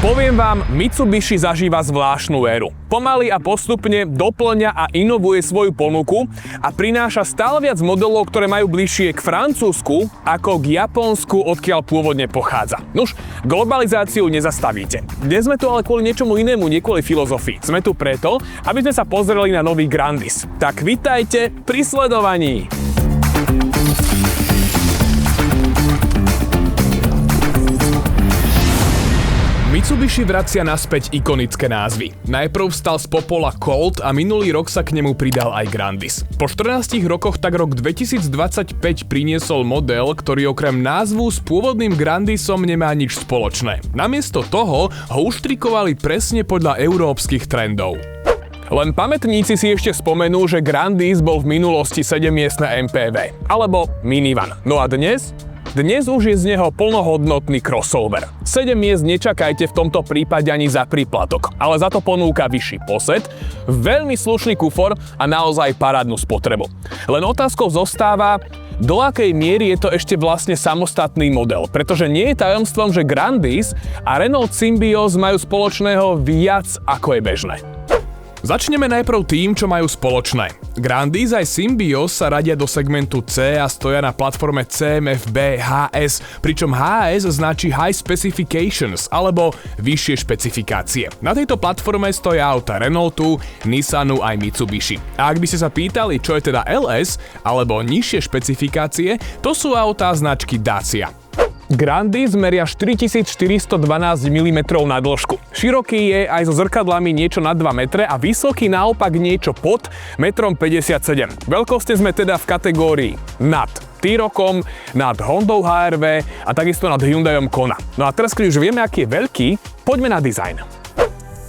Poviem vám, Mitsubishi zažíva zvláštnu éru. Pomaly a postupne doplňa a inovuje svoju ponuku a prináša stále viac modelov, ktoré majú bližšie k Francúzsku ako k Japonsku, odkiaľ pôvodne pochádza. Nuž, globalizáciu nezastavíte. Dnes sme tu ale kvôli niečomu inému, nie kvôli filozofii. Sme tu preto, aby sme sa pozreli na nový Grandis. Tak vitajte pri sledovaní! Mitsubishi vracia naspäť ikonické názvy. Najprv vstal z popola Colt a minulý rok sa k nemu pridal aj Grandis. Po 14 rokoch tak rok 2025 priniesol model, ktorý okrem názvu s pôvodným Grandisom nemá nič spoločné. Namiesto toho ho uštrikovali presne podľa európskych trendov. Len pamätníci si ešte spomenú, že Grandis bol v minulosti 7-miestne MPV, alebo minivan. No a dnes už je z neho plnohodnotný crossover. 7 miest nečakajte v tomto prípade ani za príplatok, ale za to ponúka vyšší posed, veľmi slušný kufor a naozaj parádnu spotrebu. Len otázkou zostáva, do akej miery je to ešte vlastne samostatný model, pretože nie je tajomstvom, že Grandis a Renault Symbioz majú spoločného viac ako je bežné. Začneme najprv tým, čo majú spoločné. Grandis aj Symbioz sa radia do segmentu C a stoja na platforme CMF-B HS, pričom HS značí High Specifications, alebo vyššie špecifikácie. Na tejto platforme stoja auta Renaultu, Nissanu aj Mitsubishi. A ak by ste sa pýtali, čo je teda LS, alebo nižšie špecifikácie, to sú autá značky Dacia. Grandis meria 4412 mm na dĺžku. Široký je aj so zrkadlami niečo nad 2 metre a vysoký naopak niečo pod 1,57 m. Veľkosti sme teda v kategórii nad T-Rockom, nad Hondou HR-V a takisto nad Hyundaiom Kona. No a teraz, keď už vieme, aký je veľký, poďme na dizajn.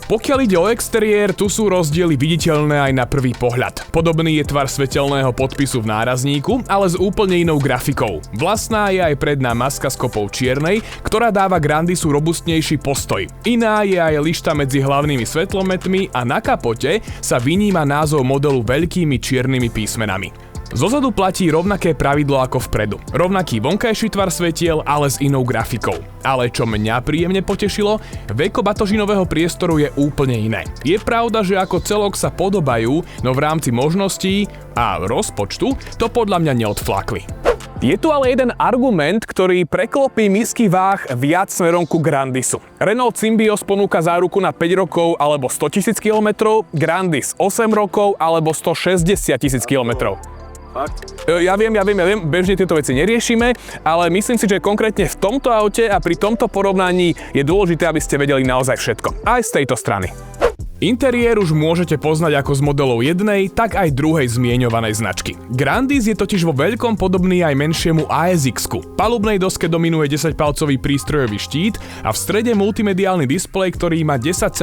Pokiaľ ide o exteriér, tu sú rozdiely viditeľné aj na prvý pohľad. Podobný je tvar svetelného podpisu v nárazníku, ale s úplne inou grafikou. Vlastná je aj predná maska s kopou čiernej, ktorá dáva Grandisu robustnejší postoj. Iná je aj lišta medzi hlavnými svetlometmi a na kapote sa vyníma názov modelu veľkými čiernymi písmenami. Zozadu platí rovnaké pravidlo ako vpredu. Rovnaký vonkajší tvar svetiel, ale s inou grafikou. Ale čo mňa príjemne potešilo, veko batožinového priestoru je úplne iné. Je pravda, že ako celok sa podobajú, no v rámci možností a rozpočtu to podľa mňa neodflakli. Je tu ale jeden argument, ktorý preklopí misky váh viac smerom ku Grandisu. Renault Symbioz ponúka záruku na 5 rokov alebo 100 000 km, Grandis 8 rokov alebo 160 000 km. Ja viem, bežne tieto veci neriešime, ale myslím si, že konkrétne v tomto aute a pri tomto porovnaní je dôležité, aby ste vedeli naozaj všetko. Aj z tejto strany. Interiér už môžete poznať ako z modelov jednej, tak aj druhej zmieňovanej značky. Grandis je totiž vo veľkom podobný aj menšiemu ASX-ku. Palubnej doske dominuje 10-palcový prístrojový štít a v strede multimediálny displej, ktorý má 10,4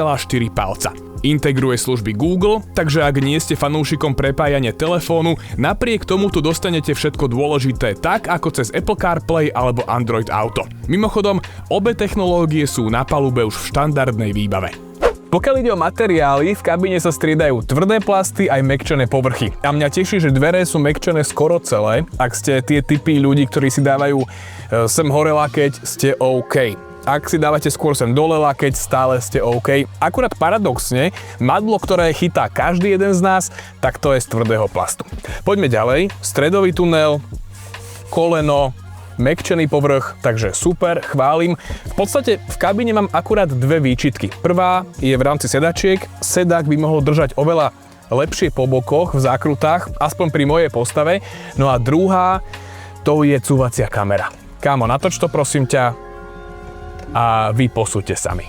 palca. Integruje služby Google, takže ak nie ste fanúšikom prepájania telefónu, napriek tomu tu dostanete všetko dôležité tak ako cez Apple CarPlay alebo Android Auto. Mimochodom, obe technológie sú na palube už v štandardnej výbave. Pokiaľ ide o materiály, v kabíne sa striedajú tvrdé plasty aj mäkčené povrchy. A mňa teší, že dvere sú mäkčené skoro celé. Ak ste tie typy ľudí, ktorí si dávajú sem hore lakeť, ste OK. Ak si dávate skôr sem dole lakeť, stále ste OK. Akurát paradoxne, madlo, ktoré chytá každý jeden z nás, tak to je z tvrdého plastu. Poďme ďalej. Stredový tunel, koleno, mäkčený povrch, takže super, chválim. V podstate v kabíne mám akurát dve výčitky. Prvá je v rámci sedačiek. Sedák by mohol držať oveľa lepšie po bokoch, v zákrutách, aspoň pri mojej postave. No a druhá, to je cúvacia kamera. Kámo, natoč to prosím ťa a vy posúďte sami.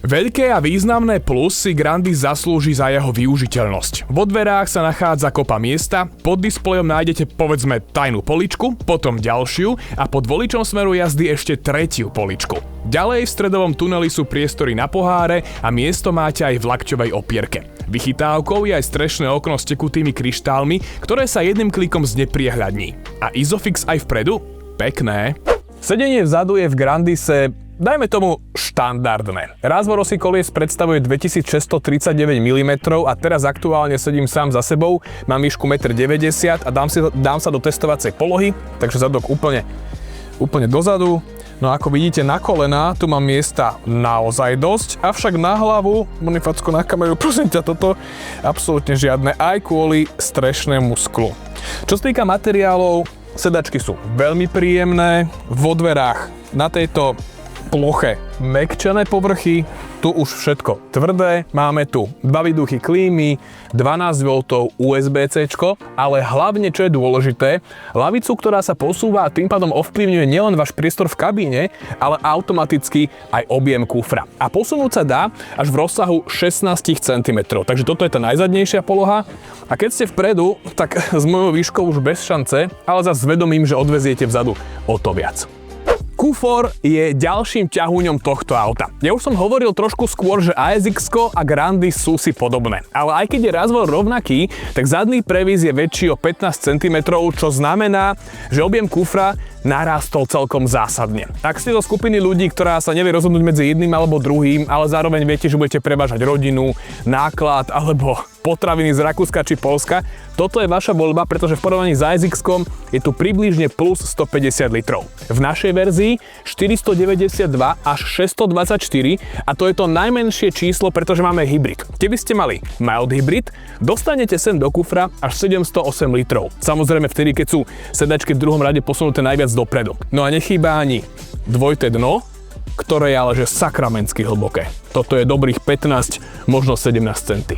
Veľké a významné plus si Grandis zaslúži za jeho využiteľnosť. Vo dverách sa nachádza kopa miesta, pod displejom nájdete povedzme tajnú poličku, potom ďalšiu a pod voličom smeru jazdy ešte tretiu poličku. Ďalej v stredovom tuneli sú priestory na poháre a miesto máte aj v lakťovej opierke. Vychytávkou je aj strešné okno s tekutými kryštálmi, ktoré sa jedným klikom znepriehľadní. A Isofix aj vpredu? Pekné. Sedenie vzadu je v Grandise, dajme tomu, štandardné. Rázvor osy kolies predstavuje 2639 mm a teraz aktuálne sedím sám za sebou, mám výšku 1,90 m a dám sa do testovacej polohy, takže zadok úplne dozadu. No ako vidíte na kolená, tu mám miesta naozaj dosť, avšak na hlavu, Bonifacko na kameru, prosím ťa, toto absolútne žiadne, aj kvôli strešnému sklu. Čo sa týka materiálov, sedačky sú veľmi príjemné, vo dverách na tejto ploche mäkčené povrchy, tu už všetko tvrdé, máme tu 2 výduchy klímy, 12V USB-C, ale hlavne, čo je dôležité, lavicu, ktorá sa posúva a tým pádom ovplyvňuje nielen váš priestor v kabíne, ale automaticky aj objem kufra. A posunúť sa dá až v rozsahu 16 cm, takže toto je tá najzadnejšia poloha. A keď ste vpredu, tak s mojou výškou už bez šance, ale zase s vedomím, že odveziete vzadu o to viac. Kufor je ďalším ťahúňom tohto auta. Ja už som hovoril trošku skôr, že ASX-ko a Grandis sú si podobné. Ale aj keď je razvor rovnaký, tak zadný previs je väčší o 15 cm, čo znamená, že objem kufra narástol celkom zásadne. Ak ste zo skupiny ľudí, ktorá sa nevie rozhodnúť medzi jedným alebo druhým, ale zároveň viete, že budete prevážať rodinu, náklad alebo potraviny z Rakúska či Poľska, toto je vaša voľba, pretože v porovnaní s ASX-kom je tu približne plus 150 litrov. V našej verzii 492 až 624 a to je to najmenšie číslo, pretože máme hybrid. Keby ste mali mild hybrid, dostanete sem do kufra až 708 litrov. Samozrejme vtedy, keď sú sedačky v druhom rade posunuté najviac dopredu. No a nechýba ani dvojité dno, ktoré je ale že sakramensky hlboké. Toto je dobrých 15, možno 17 cm.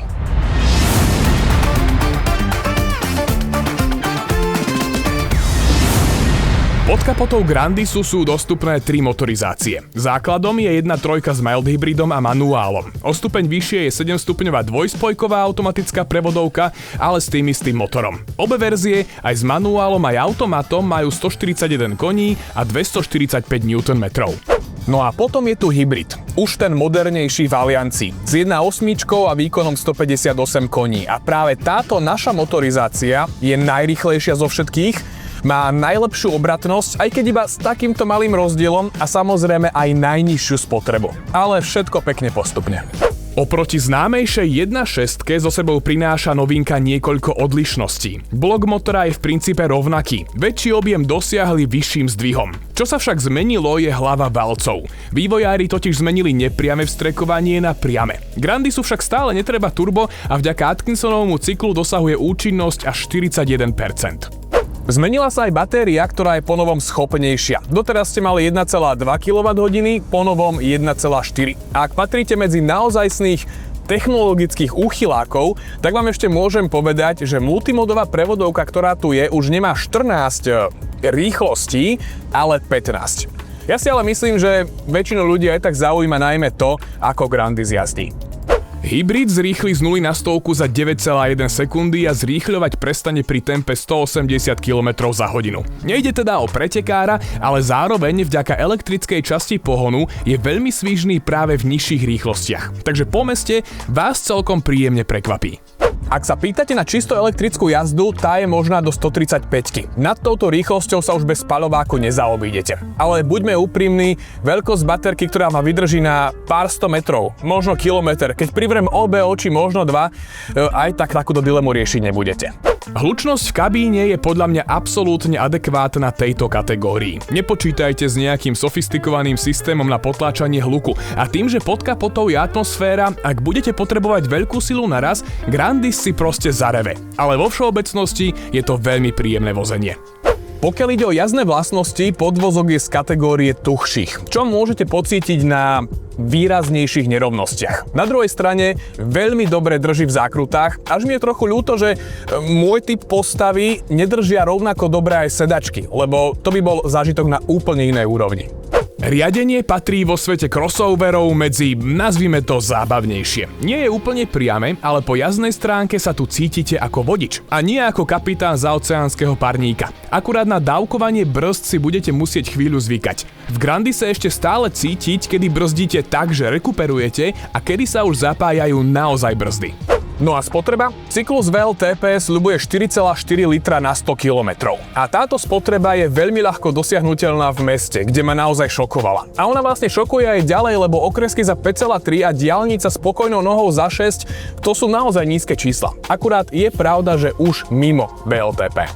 Pod kapotou Grandisu sú dostupné 3 motorizácie. Základom je 1.3 s mild hybridom a manuálom. O stupeň vyššie je 7-stupňová dvojspojková automatická prevodovka, ale s tým istým motorom. Obe verzie, aj s manuálom aj automatom, majú 141 koní a 245 Nm. No a potom je tu hybrid, už ten modernejší v Aliancii, s 1.8 a výkonom 158 koní. A práve táto naša motorizácia je najrýchlejšia zo všetkých, má najlepšiu obratnosť, aj keď iba s takýmto malým rozdielom a samozrejme aj najnižšiu spotrebu. Ale všetko pekne postupne. Oproti známejšej 1.6 so sebou prináša novinka niekoľko odlišností. Blok motora je v princípe rovnaký, väčší objem dosiahli vyšším zdvihom. Čo sa však zmenilo je hlava valcov. Vývojári totiž zmenili nepriame vstrekovanie na priame. Grandisu však stále netreba turbo a vďaka Atkinsonovmu cyklu dosahuje účinnosť až 41%. Zmenila sa aj batéria, ktorá je ponovom schopnejšia. Doteraz ste mali 1,2 kWh, ponovom 1,4. A ak patríte medzi naozajstných technologických úchylákov, tak vám ešte môžem povedať, že multimodová prevodovka, ktorá tu je, už nemá 14 rýchlostí, ale 15. Ja si ale myslím, že väčšinu ľudí aj tak zaujíma najmä to, ako Grandis jazdí. Hybrid zrýchli z 0 na 100 za 9,1 sekundy a zrýchľovať prestane pri tempe 180 km za hodinu. Nejde teda o pretekára, ale zároveň vďaka elektrickej časti pohonu je veľmi svižný práve v nižších rýchlostiach. Takže po meste vás celkom príjemne prekvapí. Ak sa pýtate na čisto elektrickú jazdu, tá je možná do 135. Nad touto rýchlosťou sa už bez spaľováku nezaobídete. Ale buďme úprimní, veľkosť baterky, ktorá ma vydrží na pár 100 metrov, možno kilometr, keď privrem obe oči, možno 2, aj tak takúto dilemu riešiť nebudete. Hlučnosť v kabíne je podľa mňa absolútne adekvátna tejto kategórii. Nepočítajte s nejakým sofistikovaným systémom na potláčanie hluku a tým, že pod kapotou je atmosféra, ak budete potrebovať veľkú silu naraz, Grandis si proste zareve. Ale vo všeobecnosti je to veľmi príjemné vozenie. Pokiaľ ide o jazdné vlastnosti, podvozok je z kategórie tuhších, čo môžete pocítiť na výraznejších nerovnostiach. Na druhej strane veľmi dobre drží v zákrutách, až mi je trochu ľúto, že môj typ postavy nedržia rovnako dobre aj sedačky, lebo to by bol zážitok na úplne inej úrovni. Riadenie patrí vo svete crossoverov medzi, nazvime to, zábavnejšie. Nie je úplne priame, ale po jazdnej stránke sa tu cítite ako vodič a nie ako kapitán zaoceánskeho parníka. Akurát na dávkovanie brzd si budete musieť chvíľu zvykať. V Grandise ešte stále cítiť, kedy brzdíte tak, že rekuperujete a kedy sa už zapájajú naozaj brzdy. No a spotreba? Cyklus VLTP sľubuje 4,4 litra na 100 km. A táto spotreba je veľmi ľahko dosiahnuteľná v meste, kde ma naozaj šokovala. A ona vlastne šokuje aj ďalej, lebo okresky za 5,3 a diaľnica s spokojnou nohou za 6, to sú naozaj nízke čísla. Akurát je pravda, že už mimo VLTP.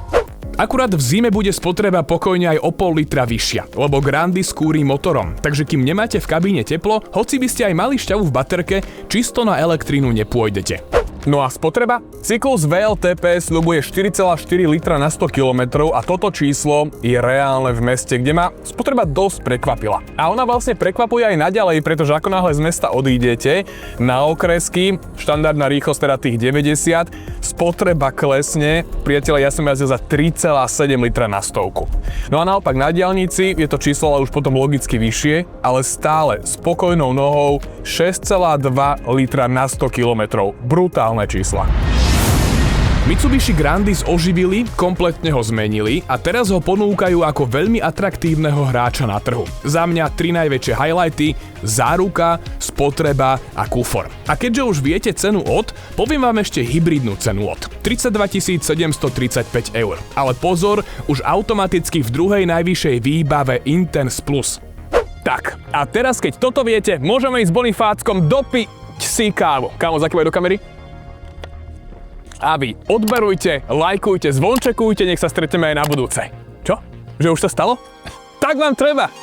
Akurát v zime bude spotreba pokojne aj o pol litra vyššia, lebo Grandis kúri motorom, takže kým nemáte v kabíne teplo, hoci by ste aj mali šťavu v baterke, čisto na elektrínu nepôjdete. No a spotreba? Cyklus VLTP sľubuje 4,4 litra na 100 km a toto číslo je reálne v meste, kde ma spotreba dosť prekvapila. A ona vlastne prekvapuje aj naďalej, pretože ako náhle z mesta odídete na okresky, štandardná rýchlosť teda tých 90, spotreba klesne, priatelia, ja som jazdil za 3,7 litra na 100. No a naopak na diaľnici je to číslo ale už potom logicky vyššie, ale stále spokojnou nohou 6,2 litra na 100 km. Brutálne čísla. Mitsubishi Grandis oživili, kompletne ho zmenili a teraz ho ponúkajú ako veľmi atraktívneho hráča na trhu. Za mňa 3 najväčšie highlighty: záruka, spotreba a kufor. A keďže už viete cenu od, poviem vám ešte hybridnú cenu od. 32 735 €. Ale pozor, už automaticky v druhej najvyššej výbave Intense Plus. Tak, a teraz keď toto viete, môžeme ísť s Bonifáckom dopiť si kávu. Kámo, zakývaj do kamery. A vy odberujte, lajkujte, zvončekujte, nech sa stretneme aj na budúce. Čo? Že už to stalo? Tak vám treba!